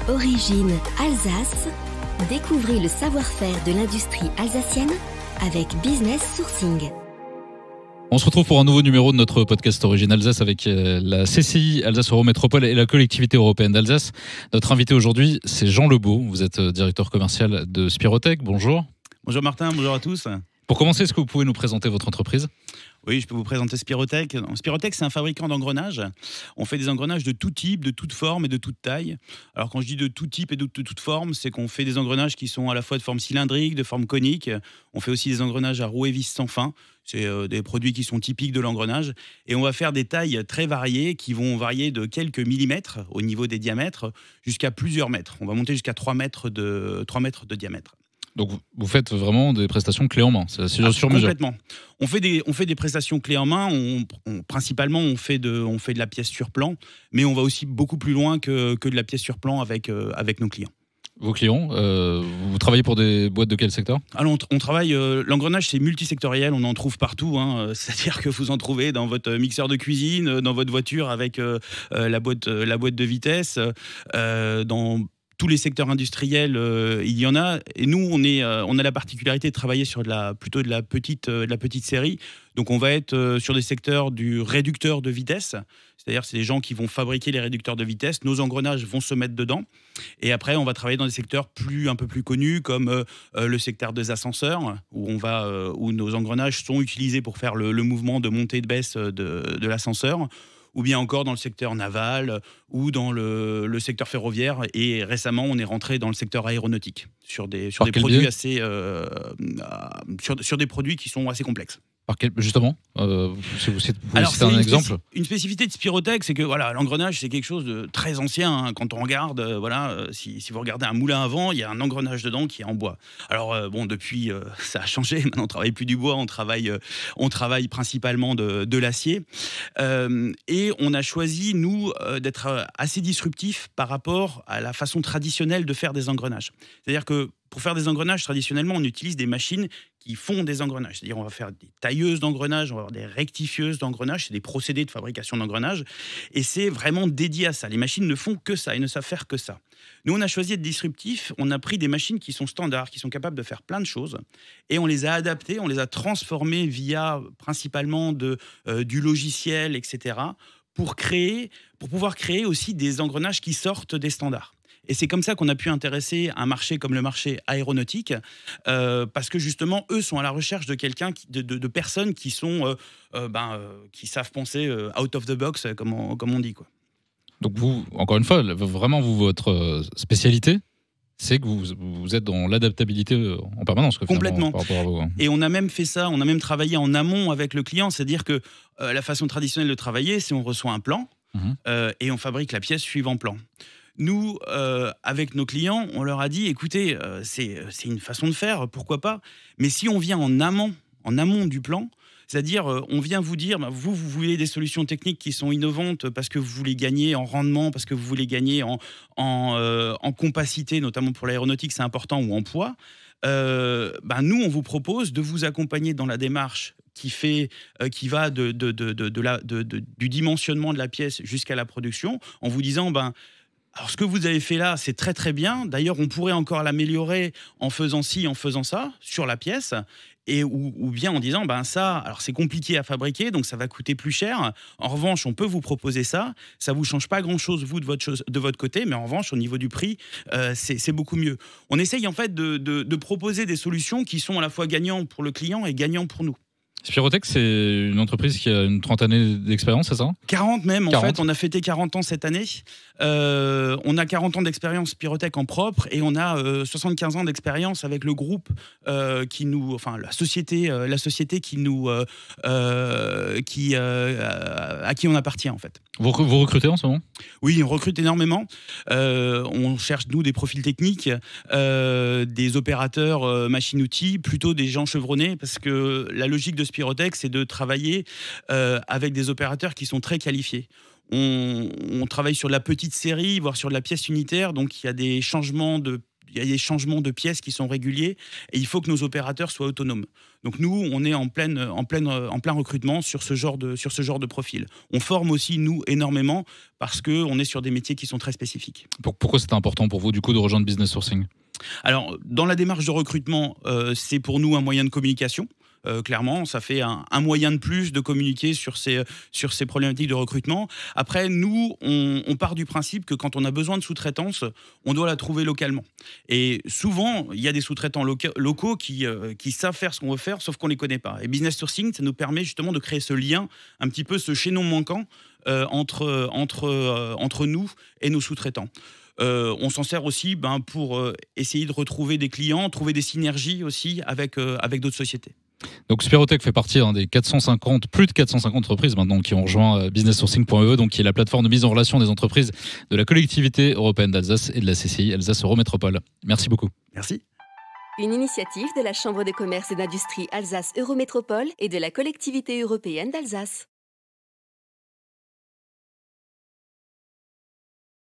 Origine Alsace. Découvrez le savoir-faire de l'industrie alsacienne avec Business Sourcing. On se retrouve pour un nouveau numéro de notre podcast Origine Alsace avec la CCI Alsace Eurométropole et la collectivité européenne d'Alsace. Notre invité aujourd'hui, c'est Jean Lebeau. Vous êtes directeur commercial de Spirotech. Bonjour. Bonjour Martin, bonjour à tous. Pour commencer, est-ce que vous pouvez nous présenter votre entreprise ? Oui, je peux vous présenter Spirotech. Spirotech, c'est un fabricant d'engrenages. On fait des engrenages de tout type, de toute forme et de toute taille. Alors quand je dis de tout type et de toute forme, c'est qu'on fait des engrenages qui sont à la fois de forme cylindrique, de forme conique. On fait aussi des engrenages à roues et vis sans fin. C'est des produits qui sont typiques de l'engrenage. Et on va faire des tailles très variées qui vont varier de quelques millimètres au niveau des diamètres jusqu'à plusieurs mètres. On va monter jusqu'à 3 mètres de diamètre. Donc vous faites vraiment des prestations clés en main, c'est sur mesure. Complètement. On fait des prestations clés en main. Principalement, on fait de la pièce sur plan, mais on va aussi beaucoup plus loin que de la pièce sur plan avec nos clients. Vos clients, vous travaillez pour des boîtes de quel secteur ? Alors on travaille, l'engrenage c'est multisectoriel, on en trouve partout, c'est-à-dire que vous en trouvez dans votre mixeur de cuisine, dans votre voiture avec la boîte de vitesse, dans tous les secteurs industriels, il y en a. Et nous, on a la particularité de travailler sur plutôt de la petite série. Donc, on va être sur des secteurs du réducteur de vitesse. C'est-à-dire, c'est des gens qui vont fabriquer les réducteurs de vitesse. Nos engrenages vont se mettre dedans. Et après, on va travailler dans des secteurs un peu plus connus, comme le secteur des ascenseurs, où nos engrenages sont utilisés pour faire le mouvement de montée et de baisse de l'ascenseur. Ou bien encore dans le secteur naval ou dans le secteur ferroviaire. Et récemment, on est rentré dans le secteur aéronautique sur des produits sur des produits qui sont assez complexes. Justement, si vous citez un exemple. Une spécificité de Spirotech, c'est que l'engrenage, c'est quelque chose de très ancien. Quand on regarde, si vous regardez un moulin à vent, il y a un engrenage dedans qui est en bois. Alors, depuis, ça a changé. Maintenant, on ne travaille plus du bois, on travaille principalement de l'acier. Et on a choisi, nous, d'être assez disruptifs par rapport à la façon traditionnelle de faire des engrenages. C'est-à-dire que pour faire des engrenages, traditionnellement, on utilise des machines qui font des engrenages. C'est-à-dire on va faire des tailleuses d'engrenages, on va avoir des rectifieuses d'engrenages, c'est des procédés de fabrication d'engrenages, et c'est vraiment dédié à ça. Les machines ne font que ça, ils ne savent faire que ça. Nous, on a choisi d'être disruptifs, on a pris des machines qui sont standards, qui sont capables de faire plein de choses, et on les a adaptées, on les a transformées via principalement du logiciel, etc., pour pouvoir créer aussi des engrenages qui sortent des standards. Et c'est comme ça qu'on a pu intéresser un marché comme le marché aéronautique, parce que justement, eux sont à la recherche de de personnes qui sont, qui savent penser out of the box, comme on dit, quoi. Donc vous, encore une fois, vraiment votre spécialité, c'est que vous êtes dans l'adaptabilité en permanence. Complètement. Par rapport à vous. Et on a même fait ça, on a même travaillé en amont avec le client, c'est-à-dire que la façon traditionnelle de travailler, c'est on reçoit un plan et on fabrique la pièce suivant plan. Nous, avec nos clients, on leur a dit, écoutez, c'est une façon de faire, pourquoi pas, mais si on vient en amont du plan, c'est-à-dire on vient vous dire, vous voulez des solutions techniques qui sont innovantes parce que vous voulez gagner en rendement, parce que vous voulez gagner en compacité, notamment pour l'aéronautique, c'est important, ou en poids, nous, on vous propose de vous accompagner dans la démarche qui va du dimensionnement de la pièce jusqu'à la production, en vous disant, alors, ce que vous avez fait là, c'est très très bien. D'ailleurs, on pourrait encore l'améliorer en faisant ci, en faisant ça, sur la pièce. Ou bien en disant, ça, alors c'est compliqué à fabriquer, donc ça va coûter plus cher. En revanche, on peut vous proposer ça. Ça ne vous change pas grand-chose, vous, de votre côté. Mais en revanche, au niveau du prix, c'est beaucoup mieux. On essaye en fait de proposer des solutions qui sont à la fois gagnantes pour le client et gagnantes pour nous. Spirotech, c'est une entreprise qui a une 30 années d'expérience, c'est ça ? 40 même, en fait. On a fêté 40 ans cette année. On a 40 ans d'expérience Spirotech en propre et on a 75 ans d'expérience avec le groupe la société à qui on appartient, en fait. Vous recrutez en ce moment ? Oui, on recrute énormément. On cherche, nous, des profils techniques, des opérateurs machines-outils, plutôt des gens chevronnés, parce que la logique de Spirotech, c'est de travailler avec des opérateurs qui sont très qualifiés. On travaille sur de la petite série, voire sur de la pièce unitaire, donc il y a des changements de y a des changements de pièces qui sont réguliers et il faut que nos opérateurs soient autonomes. Donc nous, on est en plein recrutement sur ce genre de profil. On forme aussi, nous, énormément parce qu'on est sur des métiers qui sont très spécifiques. Pourquoi c'était important pour vous, du coup, de rejoindre Business Sourcing ? Alors, dans la démarche de recrutement, c'est pour nous un moyen de communication. Clairement, ça fait un moyen de plus de communiquer sur ces problématiques de recrutement. Après, nous, on part du principe que quand on a besoin de sous-traitance, on doit la trouver localement. Et souvent, il y a des sous-traitants locaux qui savent faire ce qu'on veut faire, sauf qu'on ne les connaît pas. Et Business Sourcing, ça nous permet justement de créer ce lien, un petit peu ce chaînon manquant entre nous et nos sous-traitants. On s'en sert aussi pour essayer de retrouver des clients, trouver des synergies aussi avec d'autres sociétés. Donc Spirotech fait partie des plus de 450 entreprises maintenant qui ont rejoint businesssourcing.eu, donc qui est la plateforme de mise en relation des entreprises de la collectivité européenne d'Alsace et de la CCI Alsace Eurométropole. Merci beaucoup. Merci. Une initiative de la Chambre de commerce et d'industrie Alsace Eurométropole et de la collectivité européenne d'Alsace.